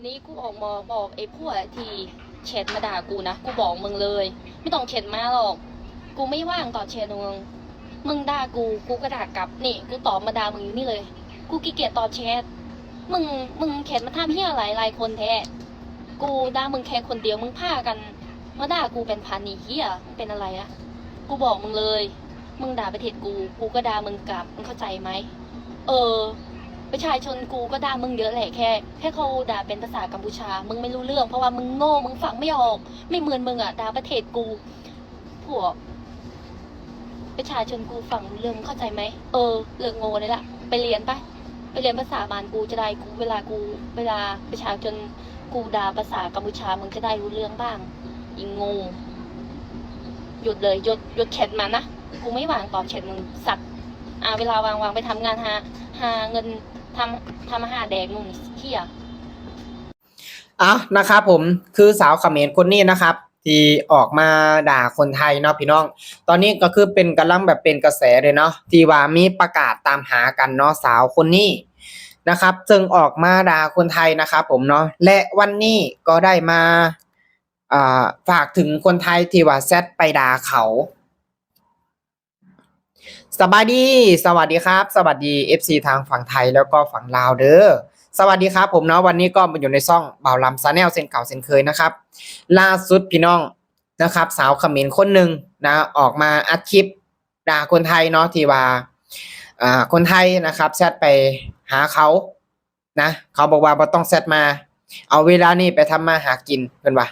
นี้กูออกมาบอกไอ้พวกที่แชทมาด่ากูนะกูบอกมึงเลยไม่ต้องแชทมาหรอกกูไม่ว่างตอบแชทมึงด่ากูก็ด่ากลับนี่กูตอบมาด่ามึงอยู่นี่เลยกูขี้เกียจตอบแชทมึงแชทมาทำเหี้ยอะไรหลายคนแท้กูด่ามึงแค่คนเดียวมึงพากันมาด่ากูเป็นพันนี่เหี้ยมึงเป็นอะไรอะกูบอกมึงเลยมึงด่าประเทศกูก็ด่ามึงกลับมึงเข้าใจไหมประชาชนกูก็ด่ามึงเยอะแหละแค่เขาด่าเป็นภาษากัมพูชามึงไม่รู้เรื่องเพราะว่ามึงโง่มึงฟังไม่ออกไม่เหมือนมึงอ่ะด่าประเทศกูพวกประชาชนกูฟังรู้เรื่องมึงเข้าใจไหมเลิกโง่เลยละไปเรียนไปเรียนภาษาบ้านกูจะได้เวลาประชาชนกูด่าภาษากัมพูชามึงจะได้รู้เรื่องบ้างอีโง่หยุดเลยหยุดแชทมานะกูไม่วางตอบแชทมึงสักเวลาวางไปทำงานหาเงินทำอาหารแดกมึงเที่ยนะครับผมคือสาวเขมรคนนี้นะครับที่ออกมาด่าคนไทยเนาะพี่น้องตอนนี้ก็คือเป็นกำลังแบบเป็นกระแสเลยเนาะที่ว่ามีประกาศตามหากันเนาะสาวคนนี้นะครับซึ่งออกมาด่าคนไทยนะครับผมเนาะและวันนี้ก็ได้มาฝากถึงคนไทยที่ว่าแซดไปด่าเขาสวัสดีครับสวัสดี FC ทางฝั่งไทยแล้วก็ฝั่งลาวเด้อสวัสดีครับผมเนาะวันนี้ก็มาอยู่ในช่องบ่าวลำซาแนลเส้นเก่าเส้นเคยนะครับล่าสุดพี่น้องนะครับสาวเขมรคนหนึ่งนะออกมาอัดคลิปด่าคนไทยเนาะที่ว่าคนไทยนะครับแชทไปหาเขานะเขาบอกว่าบ่ต้องแชทมาเอาเวลานี้ไปทำมาหากินเพิ่นว่า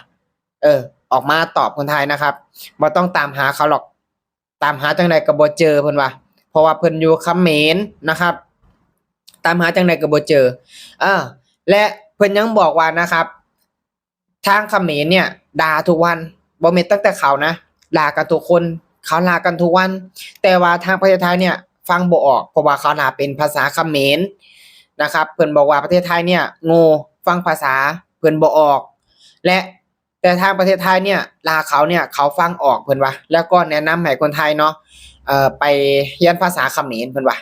ออกมาตอบคนไทยนะครับบ่ต้องตามหาเขาหรอกตามหาจังไดก็บ่เจอเพิ่นว่าเพราะว่าเพิ่นอยู่เขมรนะครับตามหาจังไดก็บ่เจอและเพิ่นยังบอกว่านะครับทางเขมรเนี่ยด่าทุกวันบ่แม่นตั้งแต่เขานะด่ากันทุกคนเขาด่ากันทุกวันแต่ว่าทางประเทศไทยเนี่ยฟังบ่ออกเพราะว่าเขาด่าเป็นภาษาเขมรนะครับเพิ่นบอกว่าประเทศไทยเนี่ยโง่ฟังภาษาเพิ่นบ่ออกและแต่ทางประเทศไทยเนี่ยด่าเขาเนี่ยเขาฟังออกเพิ่นว่าแล้วก็แนะนำให้คนไทยเนาะไปเรียนภาษาเขมรเพิ่นว่า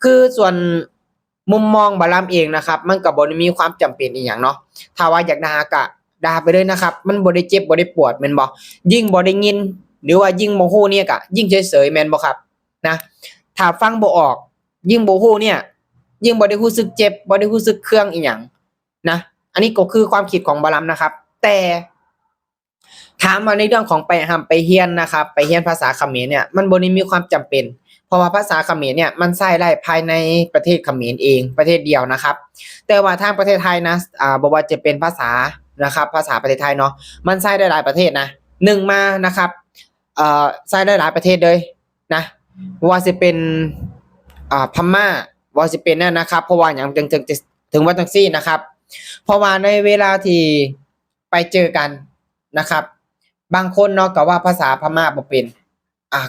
คือส่วนมุมมองบาลามเองนะครับมันก็บ่ได้มีความจำเป็นอีหยังเนาะถ้าว่าอยากด่าก็ด่าไปเลยนะครับมันบ่ได้เจ็บบ่ได้ปวดแม่นบ่ยิ่งบ่ได้ยินหรือว่ายิ่งบ่ฮู้เนี่ยก็ยิ่งเฉยๆแม่นบ่ครับนะถ้าฟังบ่ออกยิ่งบ่ฮู้เนี่ยยิ่งบ่ได้รู้สึกเจ็บบ่ได้รู้สึกเครื่องอีหยังนะอันนี้ก็คือความคิดของบาลามนะครับแต่ถามว่าในเรื่องของไปไปเรียนนะครับไปเรียนภาษาเขมรเนี่ยมันบ่ได้มีความจำเป็นเพราะว่าภาษาเขมรเนี่ยมันใช้ได้ภายในประเทศเขมรเองประเทศเดียวนะครับแต่ว่าทางประเทศไทยนะบ่ว่าจะเป็นภาษานะครับภาษาประเทศไทยเนาะมันใช้ได้หลายประเทศนะ1มานะครับใช้ได้หลายประเทศเลยนะว่าสิเป็นพม่าว่าสิเป็นนั่นนะครับเพราะว่าหยังถึงว่าจังซี่นะครับเพราะว่าในเวลาที่ไปเจอกันนะครับบางคนเนาะก็ว่าภาษาพม่าบ่เป็น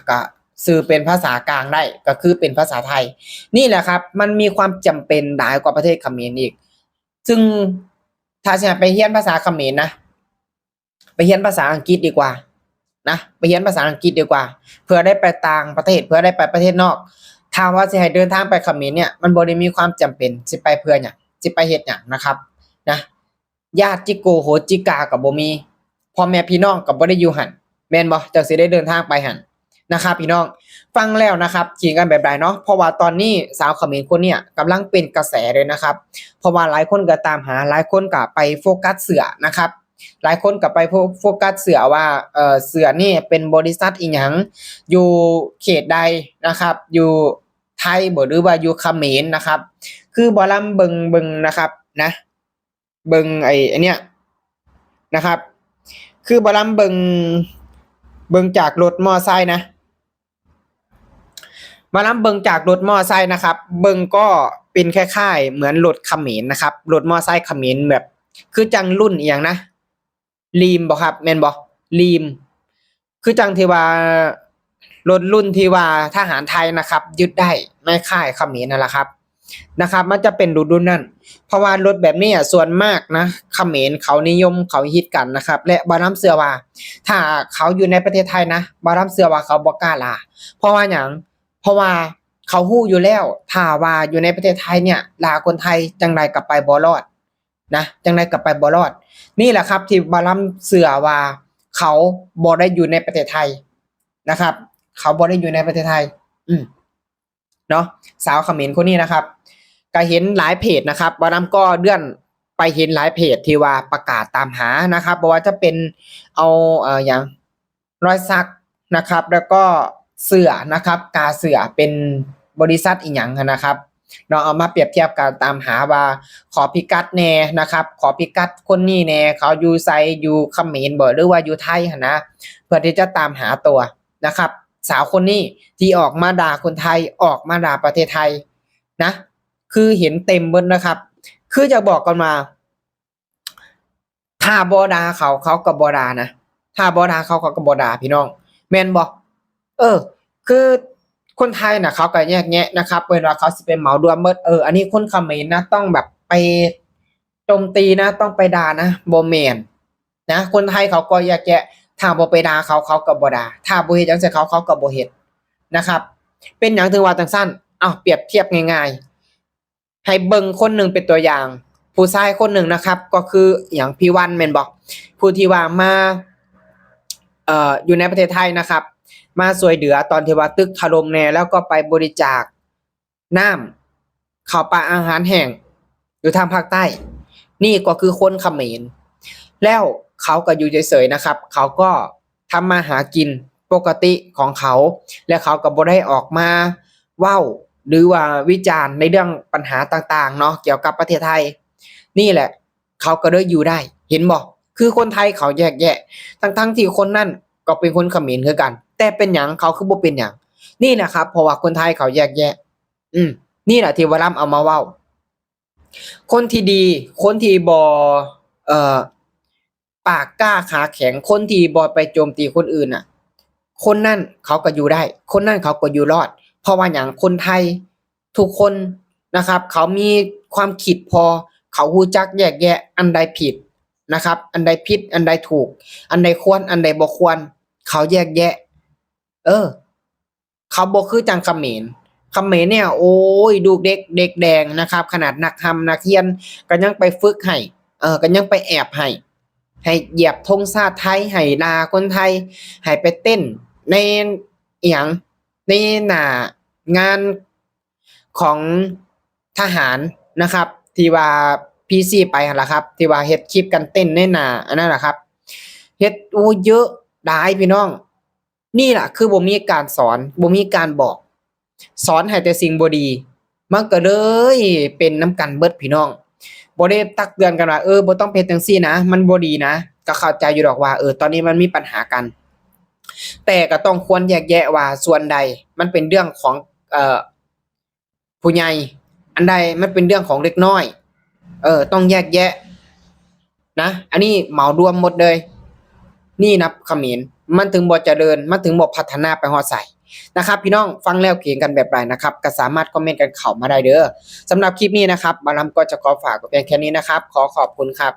ก็สื่อเป็นภาษากลางได้ก็คือเป็นภาษาไทยนี่แหละครับมันมีความจำเป็นหลายกว่าประเทศเขมรอีกซึ่งถ้าจะไปเรียนภาษาเขมรนะไปเรียนภาษาอังกฤษดีกว่านะไปเรียนภาษาอังกฤษดีกว่าเพื่อได้ไปต่างประเทศเพื่อได้ไปประเทศนอกถ้าว่าสิให้เดินทางไปเขมรเนี่ยมันบ่ได้มีความจำเป็นสิไปเพื่อหยังสิไปเฮ็ดหยังนะครับนะญาติจิโกโหจิกาก็บ่มีพ่อแม่พี่น้องก็บ่ได้อยู่หั่นแม่นบ่จังสิได้เดินทางไปหั่นนะครับพี่น้องฟังแล้วนะครับขิงกันแบบใดเนาะเพราะว่าตอนนี้สาวเขมรคนเนี้ยกำลังเป็นกระแสเลยนะครับเพราะว่าหลายคนก็ตามหาหลายคนก็ไปโฟกัสเสือนะครับหลายคนก็ไปโฟกัสเสือว่าเสือนี่เป็นบริษัทอีหยังอยู่เขตใดนะครับอยู่ไทยบ่หรือว่าอยู่เขมรนะครับคือบ่ลำเบิ่งนะครับนะเบิ่งไอ้เนี้ยนะครับคือบ่ลำเบิ่งจากรถมอไซค์นะมานํเบิ่งจากรถมอไซค์นะครับเบิ่งก็เป็นคล้ายๆเหมือนรถเขมรนะครับรถมอไซค์เขมรแบบคือจังรุ่นอีหยังนะลีมบ่ครับแม่นบ่ลีมคือจังที่ว่ารถรุ่นที่ว่าทหารไทยนะครับยึดได้ในค่ายเขมรนั่นแหละครับนะครับมันจะเป็นรุ่นนั้นเพราะว่ารถแบบนี้ส่วนมากนะเขมรเขานิยมเขาฮิตกันนะครับและบ่นำเชื่อว่าถ้าเขาอยู่ในประเทศไทยนะบ่นำเชื่อว่าเขาบ่กล้าลาเพราะว่าหยังเพราะว่าเขาฮู้อยู่แล้วถ้าว่าอยู่ในประเทศไทยเนี่ยลาคนไทยจังได๋ก็ไปบ่รอด นะจังได๋ก็ไปบ่รอดนี่แหละครับที่บาลัมเชื่อว่าเขาบ่ได้อยู่ในประเทศไทยนะครับเขาบ่ได้อยู่ในประเทศไทยเนาะสาวเขมรคนนี้นะครับก็เห็นหลายเพจนะครับบาลัมก็เลื่อนไปเห็นหลายเพจที่ว่าประกาศตามหานะครับบ่ว่าจะเป็นเอาอย่างรอยสักนะครับแล้วก็เสื้อนะครับกาเสื้อเป็นบริษัทอีหยังนะครับเราเอามาเปรียบเทียบกันตามหาว่าขอพิกัดแน่นะครับขอพิกัดคนนี้แน่เขาอยู่ไสอยู่เขมรบ่หรือว่าอยู่ไทยหั่นนะเพื่อที่จะตามหาตัวนะครับสาวคนนี้ที่ออกมาด่าคนไทยออกมาด่าประเทศไทยนะคือเห็นเต็มเบิดนะครับคือจะบอกกันมาถ้าบ่ด่าเขาเขาก็บ่ด่านะถ้าบ่ด่าเขาเขาก็บ่ด่าพี่น้องแม่นบ่คือคนไทยน่ะเขาก็แยกแยะนะครับเวลาเขาสิไปเหมารวมเบิดอันนี้คนเขมรนะต้องแบบไปโจมตีนะต้องไปด่านะบ่แม่นนะคนไทยเขาก็แยกแยะถ้าบ่ไปด่าเขาเขาก็บ่ด่าถ้าบ่เฮ็ดจังซี่เขาก็บ่เฮ็ดนะครับเป็นหยังถึงว่าจังซั่นเปรียบเทียบง่ายๆให้เบิ่งคนหนึงเป็นตัวอย่างผู้ชายคนหนึ่งนะครับก็คือหยังพี่วันแม่นบ่ผู้ที่ว่ามาอยู่ในประเทศไทยนะครับมาช่วยเหลือตอนที่ว่าตึกถล่มแน่แล้วก็ไปบริจาคน้ำข้าวปลาอาหารแห้งอยู่ทางภาคใต้นี่ก็คือคนเขมรแล้วเขาก็อยู่เฉยๆนะครับเขาก็ทำมาหากินปกติของเขาและเขาก็บ่ได้ออกมาเว้าหรือว่าวิจารณ์ในเรื่องปัญหาต่างๆเนาะเกี่ยวกับประเทศไทยนี่แหละเขาก็เลยอยู่ได้เห็นบ่คือคนไทยเขาแยกแยะทั้งๆที่คนนั้นก็เป็นคนเขมรคือกันแต่เป็นหยังเขาคือบ่เป็นหยังนี่นะครับเพราะว่าคนไทยเขาแยกแยะนี่แหละที่วรัมเอามาเว้าคนที่ดีคนที่บ่ปากกล้าขาแข็งคนที่บ่ไปโจมตีคนอื่นน่ะคนนั้นเขาก็อยู่ได้คนนั้นเขาก็อยู่รอดเพราะว่าหยังคนไทยทุกคนนะครับเขามีความคิดพอเขารู้จักแยกแยะอันใดผิดนะครับอันใดผิดอันใดถูกอันใดควรอันใดบ่ควรเขาแยกแยะเขาบ่คือจังเขมรเนี่ยโอ้ยลูกเด็กแดงนะครับขนาดนักนักเรียนก็ยังไปฝึกให้ก็ยังไปแอบให้เหยียบธงชาติไทยให้ด่าคนไทยให้ไปเต้นในอิหยังในหน้างานของทหารนะครับที่ว่า PC ไปหั่นล่ะครับที่ว่าเฮ็ดคลิปกันเต้นในหน้าอันนั้นล่ะครับเฮ็ดโอ้เยอะหลายพี่น้องนี่ล่ะคือบ่มีการสอนบ่มีการบอกสอนให้แต่สิ่งบ่ดีมันก็เลยเป็นนำกันเบิดพี่น้องบ่ได้ตักเตือนกันว่าบ่ต้องเฮ็ดจังซี่นะมันบ่ดีนะก็เข้าใจอยู่ดอกว่าตอนนี้มันมีปัญหากันแต่ก็ต้องควรแยกแยะว่าส่วนใดมันเป็นเรื่องของผู้ใหญ่อันใดมันเป็นเรื่องของเด็กน้อยต้องแยกแยะนะอันนี้เหมารวมหมดเลยนี่นะเขมรมันถึงบ่เจริญมันถึงบ่พัฒนาไปฮอดไสนะครับพี่น้องฟังแล้วคิดกันแบบไรนะครับก็สามารถคอมเมนต์กันเข้ามาได้เด้อสำหรับคลิปนี้นะครับบาลัมก็จะขอฝากไว้เพียงแค่นี้นะครับขอขอบคุณครับ